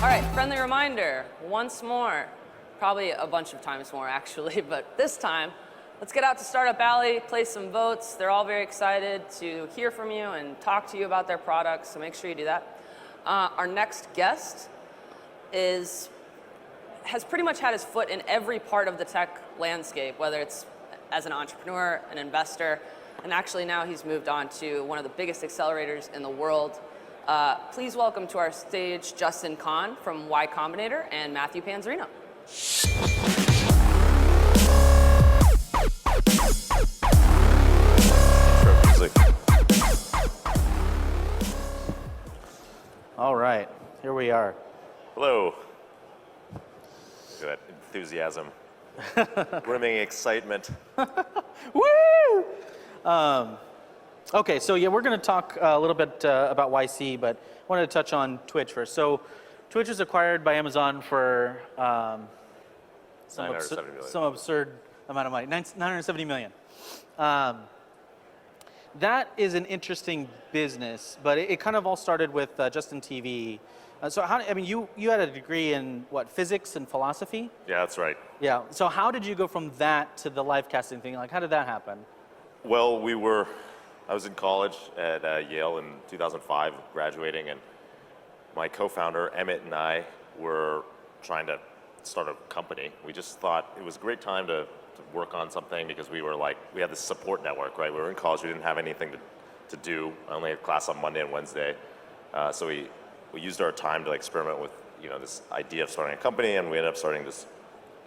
All right, friendly reminder, once more, probably a bunch of times more actually, but this time, let's get out to Startup Alley, place some votes. They're all very excited to hear from you and talk to you about their products, so make sure you do that. Our next guest has pretty much had his foot in every part of the tech landscape, whether it's as an entrepreneur, an investor, and actually now he's moved on to one of the biggest accelerators in the world. Please welcome to our stage Justin Kahn from Y Combinator and Matthew Panzarino. Intro music. All right, here we are. Hello. Look at that enthusiasm. Brimming excitement. Woo! Okay, so yeah, we're going to talk a little bit about YC, but I wanted to touch on Twitch first. So Twitch was acquired by Amazon for some absurd amount of money, $970 million. That is an interesting business, but it kind of all started with Justin TV. So you had a degree in what, physics and philosophy? Yeah, that's right. Yeah, so how did you go from that to the live casting thing? Like, how did that happen? Well, I was in college at Yale in 2005, graduating, and my co-founder, Emmett, and I were trying to start a company. We just thought it was a great time to work on something because we had this support network, right? We were in college, we didn't have anything to do. I only had class on Monday and Wednesday. So we used our time to experiment with this idea of starting a company, and we ended up starting this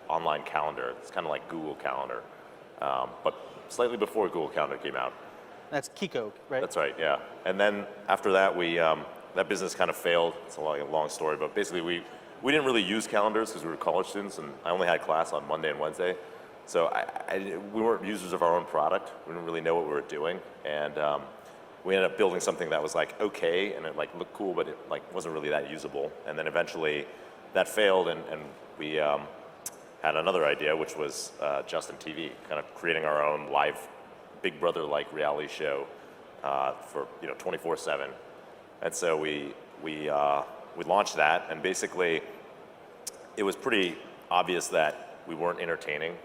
online calendar. It's kind of like Google Calendar, but slightly before Google Calendar came out. That's Kiko, right? That's right, yeah. And then after that, that business kind of failed. It's a long story, but basically we didn't really use calendars because we were college students, and I only had class on Monday and Wednesday. So we weren't users of our own product. We didn't really know what we were doing, and we ended up building something that was okay, and it looked cool, but it wasn't really that usable. And then eventually, that failed, and we had another idea, which was Justin TV, kind of creating our own live Big Brother-like reality show for 24/7. And so we launched that, and basically, it was pretty obvious that we weren't entertaining.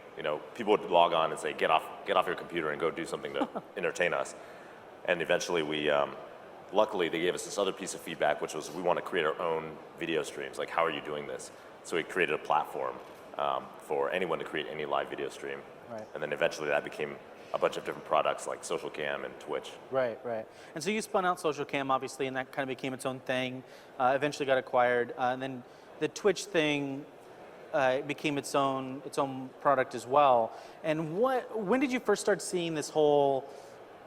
People would log on and say, "Get off your computer and go do something to entertain us." And eventually, luckily, they gave us this other piece of feedback, which was we want to create our own video streams. Like, how are you doing this? So we created a platform for anyone to create any live video stream. Right. And then eventually that became a bunch of different products like Social Cam and Twitch. Right. And so you spun out Social Cam, obviously, and that kind of became its own thing. Eventually got acquired, and then the Twitch thing became its own product as well. And when did you first start seeing this whole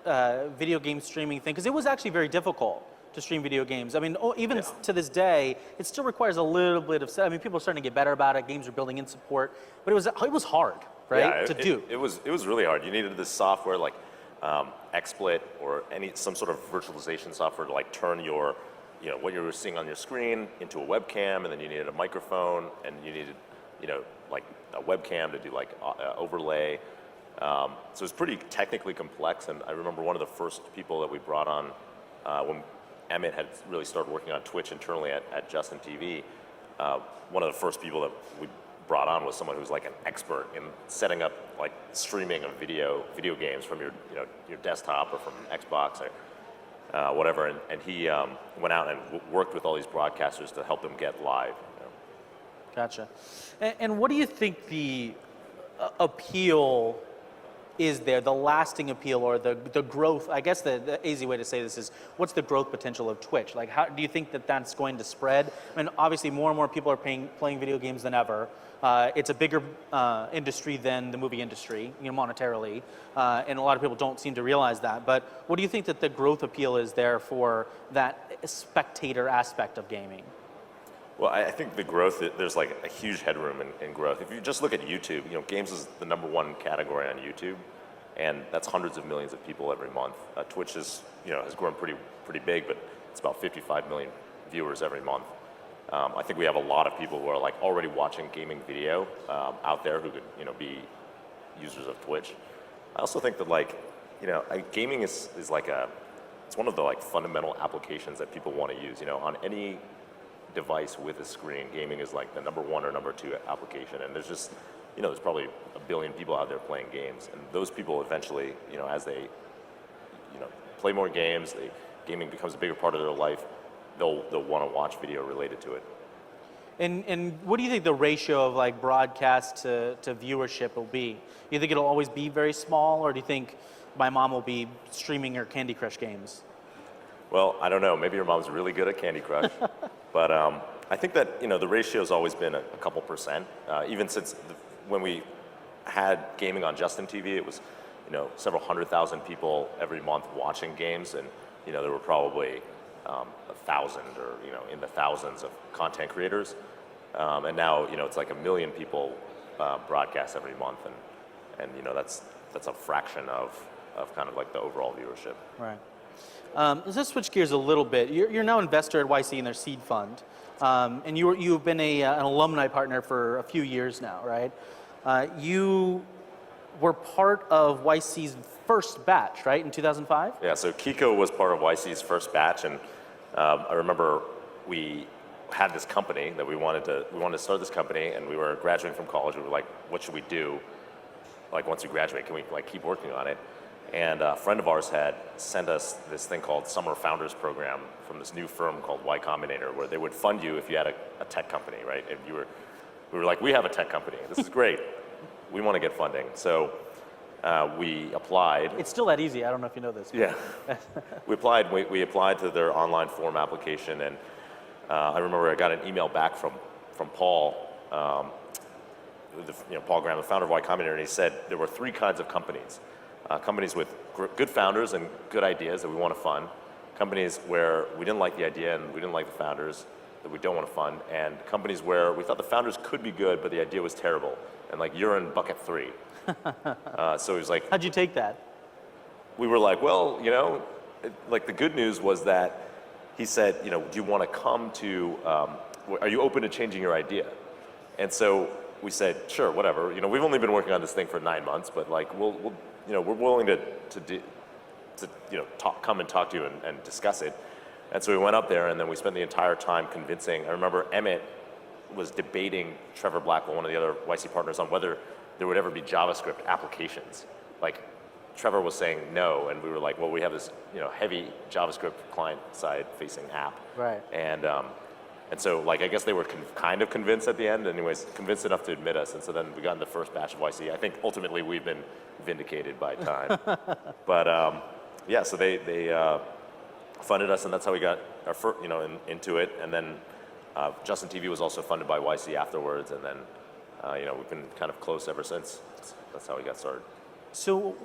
video game streaming thing? Because it was actually very difficult to stream video games. I mean, even to this day, it still requires a little bit of. People are starting to get better about it. Games are building in support, but it was hard, right? Yeah, it was really hard. You needed this software like XSplit or some sort of virtualization software to turn your what you were seeing on your screen into a webcam, and then you needed a microphone, and you needed a webcam to do overlay. So it was pretty technically complex, and I remember one of the first people that we brought on when Emmett had really started working on Twitch internally at Justin TV. One of the first people that we brought on was someone who was an expert in setting up streaming of video games from your desktop or from Xbox or whatever, and he went out and worked with all these broadcasters to help them get live. Gotcha. And what do you think the appeal is there, the lasting appeal or the growth? I guess the easy way to say this is, what's the growth potential of Twitch? How do you think that that's going to spread? I mean, obviously more and more people are playing video games than ever. It's a bigger industry than the movie industry, monetarily, and a lot of people don't seem to realize that. But what do you think that the growth appeal is there for that spectator aspect of gaming? Well, I think the growth, there's a huge headroom in growth. If you just look at YouTube, games is the #1 category on YouTube, and that's hundreds of millions of people every month. Twitch has grown pretty big, but it's about 55 million viewers every month. I think we have a lot of people who are already watching gaming video out there who could be users of Twitch. I also think that gaming is it's one of the fundamental applications that people want to use. On any device with a screen, gaming is like the number 1 or number 2 application. And there's just, there's probably a billion people out there playing games. And those people eventually, as they, play more games, gaming becomes a bigger part of their life, they'll want to watch video related to it. And what do you think the ratio of like broadcast to viewership will be? Do you think it'll always be very small, or do you think my mom will be streaming her Candy Crush games? Well, I don't know. Maybe your mom's really good at Candy Crush. But I think that, the ratio's always been a couple percent. Even since when we had gaming on Justin TV, it was, several 100,000 people every month watching games. And, there were probably 1,000 or, in the thousands of content creators. And now, it's like 1 million people broadcast every month. And that's a fraction of kind of like the overall viewership. Right. Let's switch gears a little bit. You're now an investor at YC in their seed fund. And you've been an alumni partner for a few years now, right? You were part of YC's first batch, right, in 2005? Yeah, so Kiko was part of YC's first batch, and I remember we had this company that we wanted to start this company, and we were graduating from college. We were like, what should we do? Like, once we graduate, can we like keep working on it? And a friend of ours had sent us this thing called Summer Founders Program from this new firm called Y Combinator, where they would fund you if you had a tech company, right? And we were like, we have a tech company. This is great. We want to get funding. So we applied. It's still that easy. I don't know if you know this. Yeah. We applied to their online form application, and I remember I got an email back from Paul, Paul Graham, the founder of Y Combinator, and he said there were 3 kinds of companies. Companies with good founders and good ideas that we want to fund, companies where we didn't like the idea and we didn't like the founders that we don't want to fund, and companies where we thought the founders could be good but the idea was terrible, and like you're in bucket 3. So he was like, how'd you take that? We were like, well, like the good news was that he said, do you want to come to, are you open to changing your idea? And so we said, sure, whatever. We've only been working on this thing for 9 months, but like we're willing to come and talk to you and discuss it. And so we went up there, and then we spent the entire time convincing. I remember Emmett was debating Trevor Blackwell, one of the other YC partners, on whether there would ever be JavaScript applications. Like, Trevor was saying no, and we were like, well, we have this heavy JavaScript client-side facing app. Right. And so, like, I guess they were kind of convinced at the end, anyways, convinced enough to admit us. And so then we got in the first batch of YC. I think ultimately we've been vindicated by time. But yeah, so they funded us, and that's how we got our first, into it. And then Justin TV was also funded by YC afterwards, and then we've been kind of close ever since. That's how we got started. So,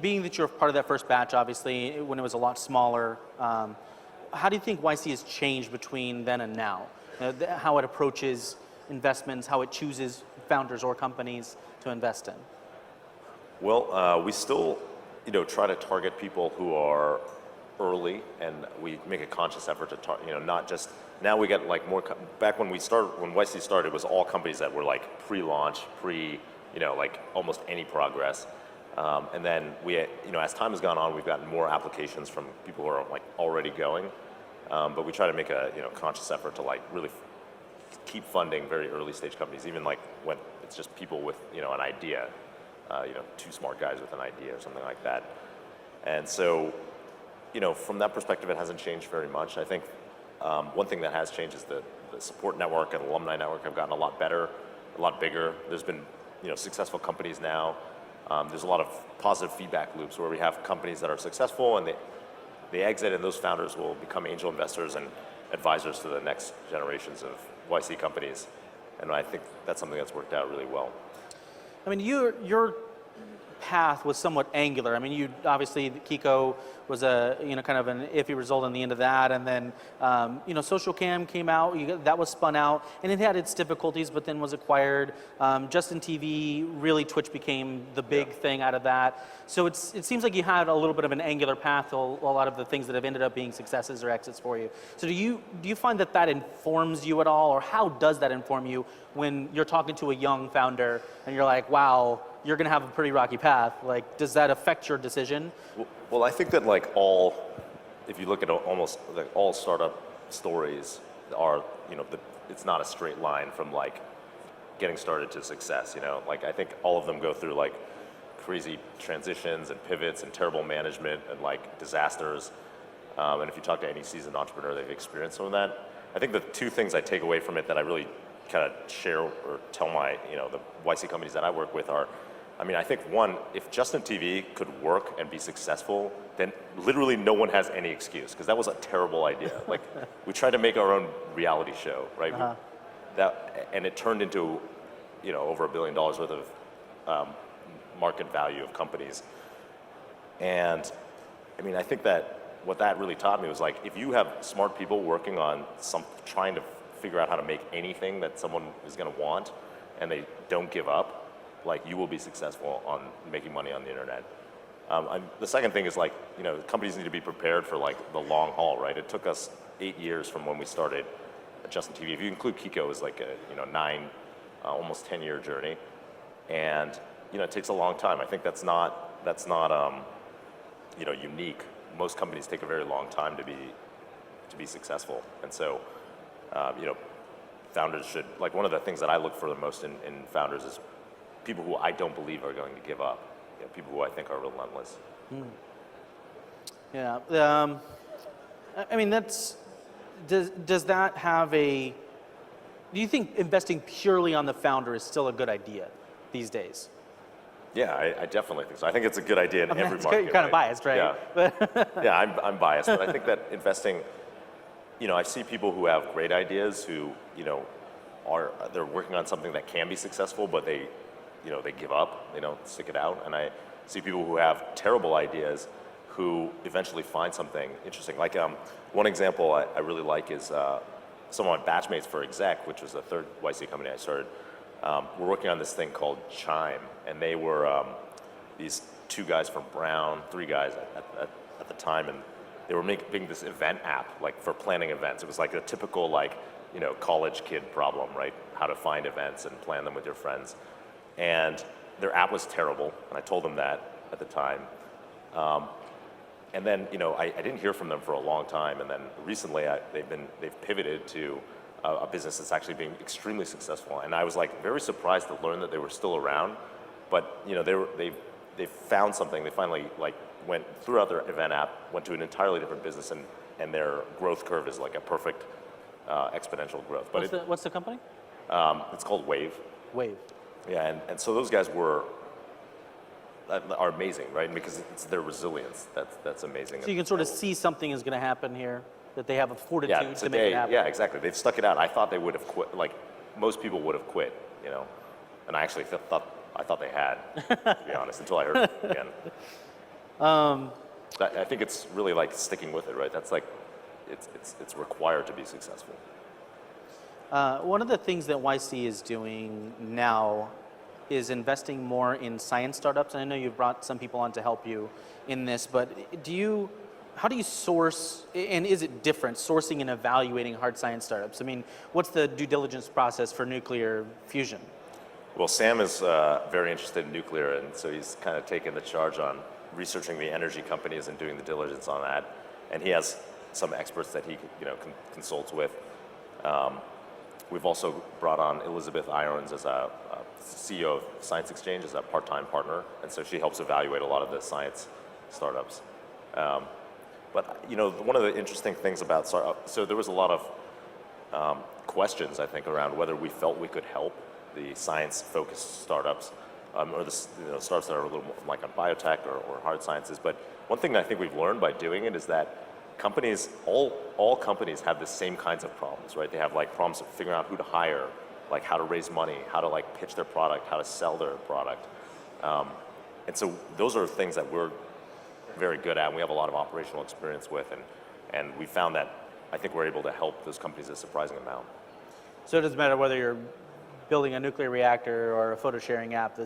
being that you're part of that first batch, obviously, when it was a lot smaller, how do you think YC has changed between then and now? How it approaches investments, how it chooses founders or companies to invest in? Well, we still, try to target people who are early, and we make a conscious effort to target, not just, now we get like more, back when YC started, it was all companies that were like pre-launch, like almost any progress. And then we, as time has gone on, we've gotten more applications from people who are like already going. But we try to make a conscious effort to like really keep funding very early stage companies, even like when it's just people with an idea, 2 smart guys with an idea or something like that. And so, from that perspective, it hasn't changed very much. I think one thing that has changed is the support network and alumni network have gotten a lot better, a lot bigger. There's been successful companies now. There's a lot of positive feedback loops where we have companies that are successful and they exit, and those founders will become angel investors and advisors to the next generations of YC companies. And I think that's something that's worked out really well. I mean, your path was somewhat angular. I mean, you obviously, Kiko was a kind of an iffy result on the end of that, and then Social Cam came out, that was spun out, and it had its difficulties, but then was acquired. Justin TV, really Twitch became the big thing out of that. So it seems like you had a little bit of an angular path to a lot of the things that have ended up being successes or exits for you. So do you find that informs you at all, or how does that inform you when you're talking to a young founder and you're like, wow, you're going to have a pretty rocky path? Like, does that affect your decision? Well, I think that if you look at almost like all startup stories, are, it's not a straight line from like getting started to success, Like I think all of them go through like crazy transitions and pivots and terrible management and like disasters. And if you talk to any seasoned entrepreneur, they've experienced some of that. I think the two things I take away from it that I really kind of share or tell my, the YC companies that I work with are, I think one, if Justin TV could work and be successful, then literally no one has any excuse, because that was a terrible idea. Like, we tried to make our own reality show, right? And it turned into, over $1 billion worth of market value of companies. And I think that what that really taught me was like, if you have smart people working on trying to figure out how to make anything that someone is going to want, and they don't give up, like, you will be successful on making money on the internet. The second thing is like, companies need to be prepared for like the long haul, right? It took us 8 years from when we started Justin TV. If you include Kiko, it was like a 9, almost 10-year journey, and it takes a long time. I think that's not unique. Most companies take a very long time to be successful, and so founders should, like, one of the things that I look for the most in founders is people who I don't believe are going to give up. People who I think are relentless. Yeah. Does that have a? Do you think investing purely on the founder is still a good idea these days? Yeah, I definitely think so. I think it's a good idea in every market. You're kind of biased, right? Yeah, yeah, I'm biased, but I think that investing, I see people who have great ideas who, they're working on something that can be successful, but they give up, they don't stick it out. And I see people who have terrible ideas who eventually find something interesting. Like one example I really like is some of my batchmates for Exec, which was the third YC company I started. We're working on this thing called Chime, and they were these 2 guys from Brown, 3 guys at the time, and they were making this event app, like, for planning events. It was like a typical, like, college kid problem, right? How to find events and plan them with your friends. And their app was terrible, and I told them that at the time. And then, I didn't hear from them for a long time, and then recently they've pivoted to a business that's actually being extremely successful. And I was like very surprised to learn that they were still around, but they found something. They finally went throughout their event app, went to an entirely different business, and their growth curve is like a perfect exponential growth. But what's the company? It's called Wave. Wave. Yeah, and so those guys are amazing, right? Because it's their resilience that's amazing. So you can sort of see something is going to happen here, that they have a fortitude to make it happen. Yeah, exactly. They've stuck it out. I thought they would have quit. Like, most people would have quit, and I actually thought they had, to be honest, until I heard it again. I think it's really like sticking with it, right? That's like, it's required to be successful. One of the things that YC is doing now is investing more in science startups. And I know you've brought some people on to help you in this, but how do you source, and is it different, sourcing and evaluating hard science startups? What's the due diligence process for nuclear fusion? Well, Sam is very interested in nuclear, and so he's kind of taken the charge on researching the energy companies and doing the diligence on that. And he has some experts that he consults with. We've also brought on Elizabeth Irons as a CEO of Science Exchange as a part-time partner, and so she helps evaluate a lot of the science startups. But one of the interesting things about so there was a lot of questions, I think, around whether we felt we could help the science-focused startups, or the startups that are a little more like on biotech or hard sciences. But one thing that I think we've learned by doing it is that companies, all companies have the same kinds of problems, right? They have like problems of figuring out who to hire, like how to raise money, how to like pitch their product, how to sell their product. And so those are things that we're very good at, and we have a lot of operational experience with, and we found that I think we're able to help those companies a surprising amount. So it doesn't matter whether you're building a nuclear reactor or a photo sharing app,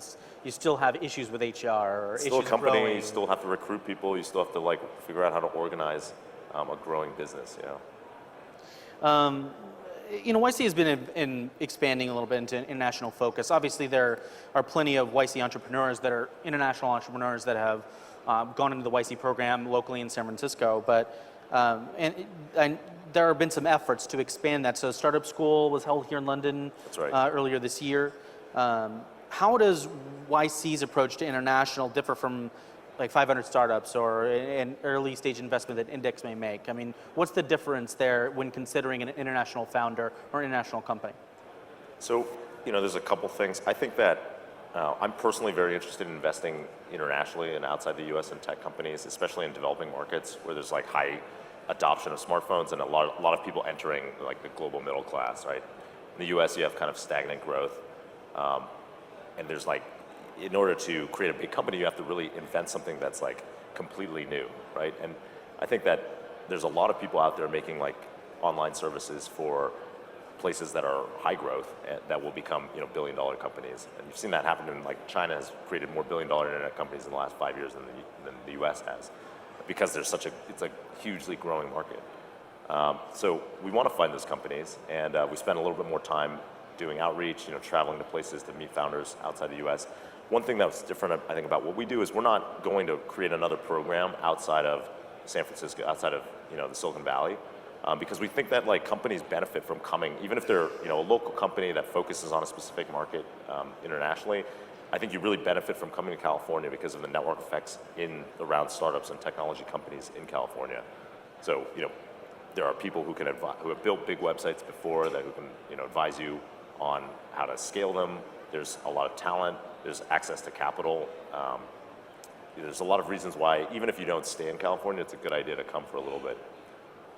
you still have issues with HR or issues still a company, growing. You still have to recruit people, you still have to like figure out how to organize a growing business, YC has been expanding a little bit into international focus. Obviously, there are plenty of YC entrepreneurs that are international entrepreneurs that have gone into the YC program locally in San Francisco. But there have been some efforts to expand that. So Startup School was held here in London. That's right. Earlier this year. How does YC's approach to international differ from like 500 startups or an early stage investment that Index may make? I mean, what's the difference there when considering an international founder or international company? So, there's a couple things. I think that I'm personally very interested in investing internationally and outside the US in tech companies, especially in developing markets where there's like high adoption of smartphones and a lot of people entering like the global middle class, right? In the US, you have kind of stagnant growth. And there's like, in order to create a big company, you have to really invent something that's like completely new, right? And I think that there's a lot of people out there making like online services for places that are high growth and that will become billion-dollar companies. And you've seen that happen in like China has created more billion-dollar internet companies in the last 5 years than the US has, because there's it's a hugely growing market. So we want to find those companies, and we spend a little bit more time doing outreach, traveling to places to meet founders outside the US. One thing that's different, I think, about what we do is we're not going to create another program outside of San Francisco, outside of the Silicon Valley, because we think that like companies benefit from coming, even if they're a local company that focuses on a specific market internationally. I think you really benefit from coming to California because of the network effects around startups and technology companies in California. So there are people who have built big websites before who can advise you on how to scale them. There's a lot of talent. There's access to capital. There's a lot of reasons why, even if you don't stay in California, it's a good idea to come for a little bit.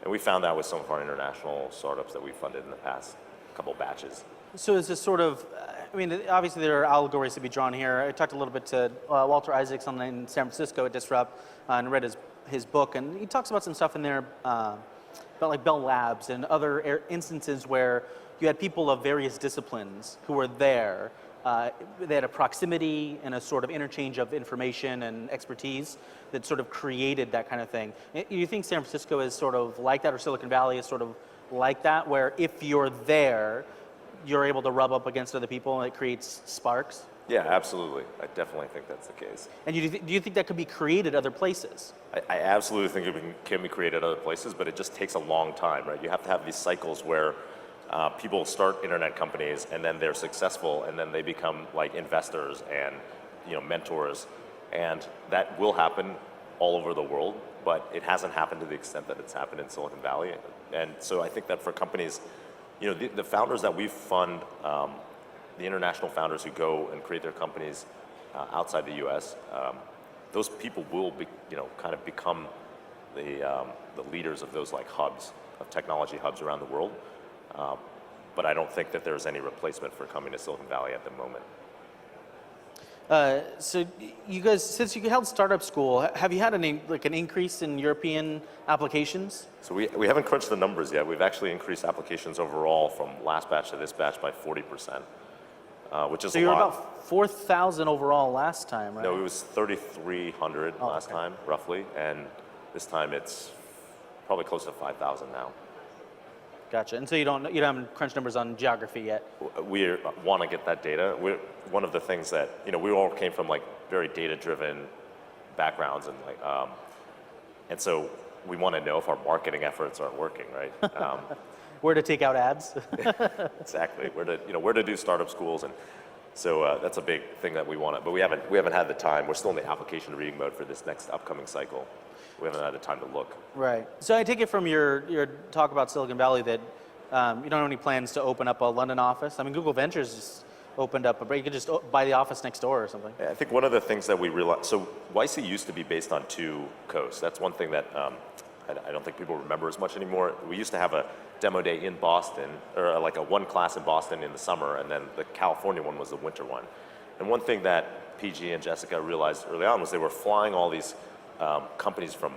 And we found that with some of our international startups that we funded in the past couple batches. So is this sort of, obviously there are allegories to be drawn here. I talked a little bit to Walter Isaacs in San Francisco at Disrupt and read his book, and he talks about some stuff in there about like Bell Labs and other instances where you had people of various disciplines who were there. They had a proximity and a sort of interchange of information and expertise that sort of created that kind of thing. You think San Francisco is sort of like that, or Silicon Valley is sort of like that, where if you're there, you're able to rub up against other people and it creates sparks? Yeah, absolutely. I definitely think that's the case. And do you think that could be created other places? I absolutely think it can be created other places, but it just takes a long time, right? You have to have these cycles where people start internet companies and then they're successful and then they become like investors and mentors, and that will happen all over the world, but it hasn't happened to the extent that it's happened in Silicon Valley. And so I think that for companies, the founders that we fund, the international founders who go and create their companies outside the U.S., those people will kind of become the leaders of those like hubs, of technology hubs around the world. But I don't think that there's any replacement for coming to Silicon Valley at the moment. So you guys, since you held Startup School, have you had an increase in European applications? So we haven't crunched the numbers yet. We've actually increased applications overall from last batch to this batch by 40%, which is a lot. So you were about 4,000 overall last time, right? No, it was 3,300 last time, roughly, and this time it's probably close to 5,000 now. Gotcha. And so you don't have crunch numbers on geography yet? We want to get that data. One of the things that, we all came from like very data-driven backgrounds, and and so we want to know if our marketing efforts are working, right? Where to take out ads? Exactly. Where to do startup schools, and so that's a big thing that we want. But we haven't had the time. We're still in the application reading mode for this next upcoming cycle. We haven't had the time to look. Right. So I take it from your talk about Silicon Valley that you don't have any plans to open up a London office. I mean, Google Ventures just opened up, but you could just buy the office next door or something. I think one of the things that we realized, so YC used to be based on 2 coasts. That's one thing that I don't think people remember as much anymore. We used to have a demo day in Boston, or like a one class in Boston in the summer, and then the California one was the winter one. And one thing that PG and Jessica realized early on was they were flying all these companies from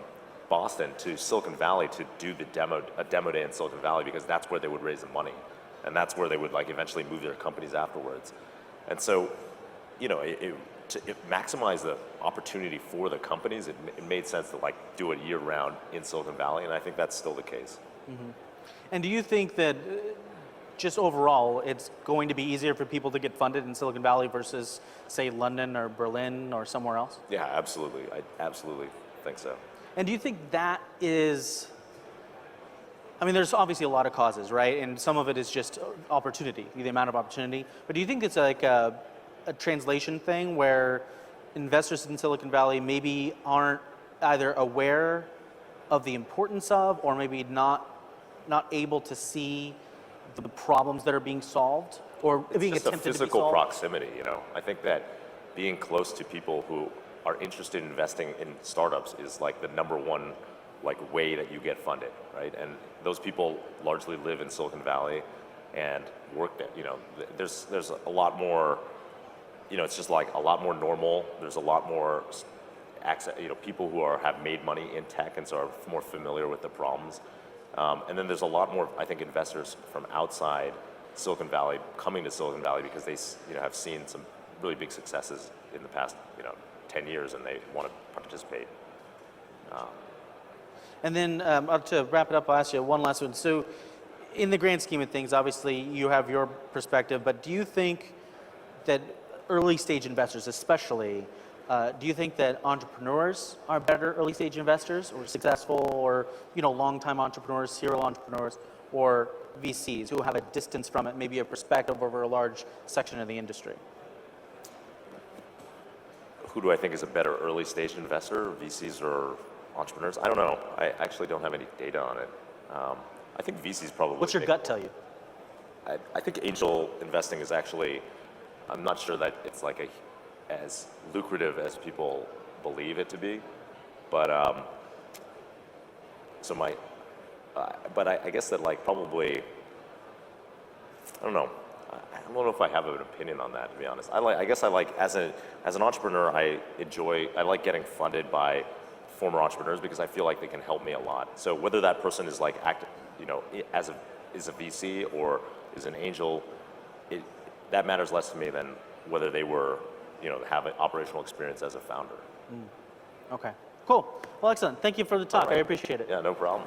Boston to Silicon Valley to do a demo day in Silicon Valley, because that's where they would raise the money, and that's where they would like eventually move their companies afterwards. And so, to maximize the opportunity for the companies, it made sense to like do it year round in Silicon Valley, and I think that's still the case. Mm-hmm. And do you think that just overall, it's going to be easier for people to get funded in Silicon Valley versus, say, London or Berlin or somewhere else? Yeah, absolutely. I absolutely think so. And do you think that is I mean, there's obviously a lot of causes, right? And some of it is just opportunity, the amount of opportunity. But do you think it's like a translation thing where investors in Silicon Valley maybe aren't either aware of the importance of, or maybe not able to see the problems that are being solved or being It's just a attempted to be physical solved? proximity, you know. I think that being close to people who are interested in investing in startups is like the number one like way that you get funded, right? And those people largely live in Silicon Valley and work there. You know, there's a lot more, you know, it's just like a lot more normal. There's a lot more access, you know, people who have made money in tech and so are more familiar with the problems. And then there's a lot more, I think, investors from outside Silicon Valley coming to Silicon Valley because they, you know, have seen some really big successes in the past, you know, 10 years, and they want to participate. And then to wrap it up, I'll ask you one last one. So in the grand scheme of things, obviously you have your perspective, but do you think that early stage investors especially, do you think that entrepreneurs are better early stage investors or successful or, you know, long-time entrepreneurs, serial entrepreneurs, or VCs who have a distance from it, maybe a perspective over a large section of the industry? Who do I think is a better early stage investor, VCs or entrepreneurs? I don't know. I actually don't have any data on it. I think VCs probably. What's your gut tell you? I think angel investing is actually, I'm not sure that it's like as lucrative as people believe it to be, but but I guess that like probably, I don't know. I don't know if I have an opinion on that, to be honest. I guess I like, as an entrepreneur, I like getting funded by former entrepreneurs because I feel like they can help me a lot. So whether that person is like active, you know, is a VC or is an angel, that matters less to me than whether they were, you know, have an operational experience as a founder. Okay, cool. Well, excellent. Thank you for the talk. All right. I appreciate it. Yeah, no problem.